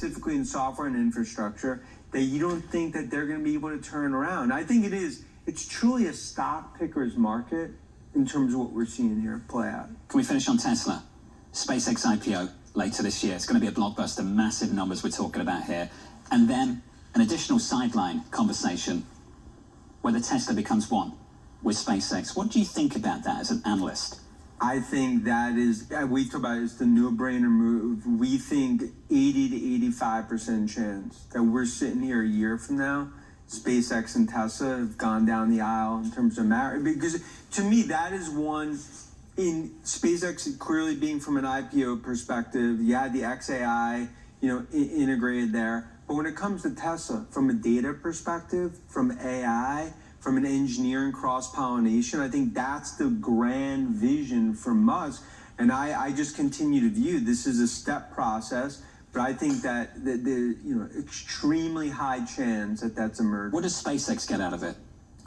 specifically in software and infrastructure, that you don't think that they're going to be able to turn around. I think it's truly a stock picker's market in terms of what we're seeing here play out. Can we finish on Tesla? SpaceX IPO later this year. It's going to be a blockbuster, massive numbers we're talking about here. And then an additional sideline conversation whether Tesla becomes one with SpaceX. What do you think about that as an analyst? I think that is, we talk about it's the no-brainer move. We think 80 to 85% chance that we're sitting here a year from now, SpaceX and Tesla have gone down the aisle in terms of marriage. Because to me, that is one, in SpaceX clearly being from an IPO perspective, you had the XAI, integrated there. But when it comes to Tesla, from a data perspective, from AI, from an engineering cross-pollination, I think that's the grand vision for Musk. And I just continue to view this as a step process, but I think that the extremely high chance that that's emerged. What does SpaceX get out of it?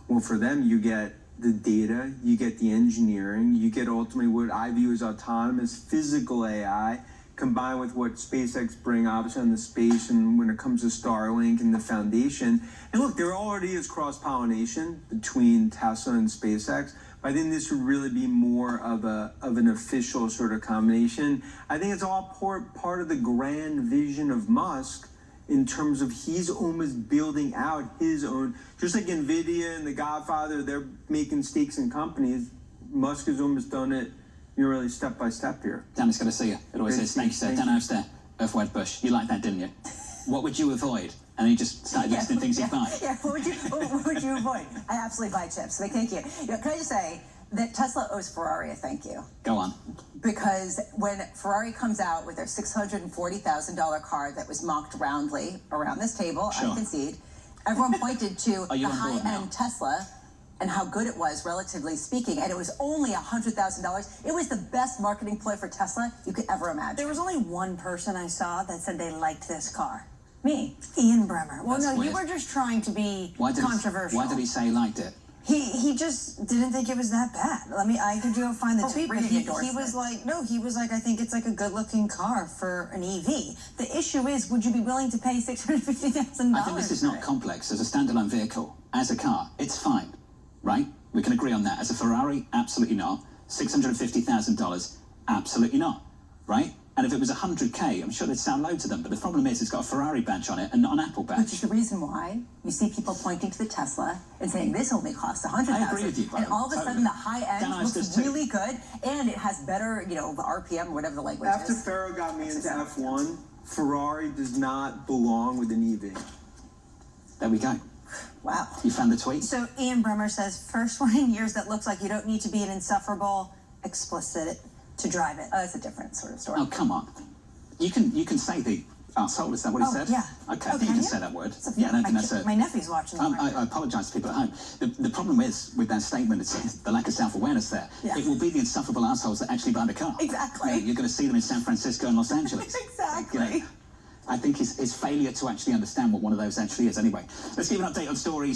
Well, for them, you get the data, you get the engineering, you get ultimately what I view as autonomous physical AI, combined with what SpaceX bring obviously on the space and when it comes to Starlink and the foundation. And look, there already is cross-pollination between Tesla and SpaceX, but I think this would really be more of an official sort of combination. I think it's all part of the grand vision of Musk in terms of he's almost building out his own, just like NVIDIA and the Godfather, they're making stakes in companies. Musk has almost done it really step by step here. Dan, it's good to see you. It always is. Thank you, sir. Dan Ives there of Wedbush. You liked that, didn't you? What would you avoid? And then you just started listing things you buy. Yeah, what would you avoid? I absolutely buy chips. But thank you. Can I just say that Tesla owes Ferrari a thank you? Go on. Because when Ferrari comes out with their $640,000 car that was mocked roundly around this table, sure. I concede, everyone pointed to the high-end Tesla and how good it was, relatively speaking, and it was only $100,000. It was the best marketing ploy for Tesla you could ever imagine. There was only one person I saw that said they liked this car. Me. Ian Bremmer. Well, That's no, weird. You were just trying to be controversial. Why did he say he liked it? He just didn't think it was that bad. I could go find the tweet, but he was like, I think it's like a good-looking car for an EV. The issue is, would you be willing to pay $650,000? I think this is not complex. As a standalone vehicle, as a car, it's fine. Right? We can agree on that. As a Ferrari, absolutely not. $650,000, absolutely not. Right? And if it was 100K, I'm sure they'd sound low to them. But the problem is it's got a Ferrari badge on it and not an Apple badge. Which is the reason why you see people pointing to the Tesla and saying this only costs $100,000. I agree with you, and all of a sudden the high end looks really good and it has better, RPM, whatever the language After is. After Farrow got me into F1, Ferrari does not belong with an EV. There we go. Wow. You found the tweet? So Ian Bremmer says, first one in years that looks like you don't need to be an insufferable explicit to drive it. Oh, it's a different sort of story. Oh, come on. You can say the arsehole, is that what he said? Yeah. Okay, I think you can say that word. Yeah, I don't think that's a... My nephew's watching. I apologise to people at home. The problem is, with that statement, it's the lack of self-awareness there. Yeah. It will be the insufferable arseholes that actually buy the car. Exactly. You're going to see them in San Francisco and Los Angeles. Exactly. I think his failure to actually understand what one of those actually is. Anyway, let's give an update on stories.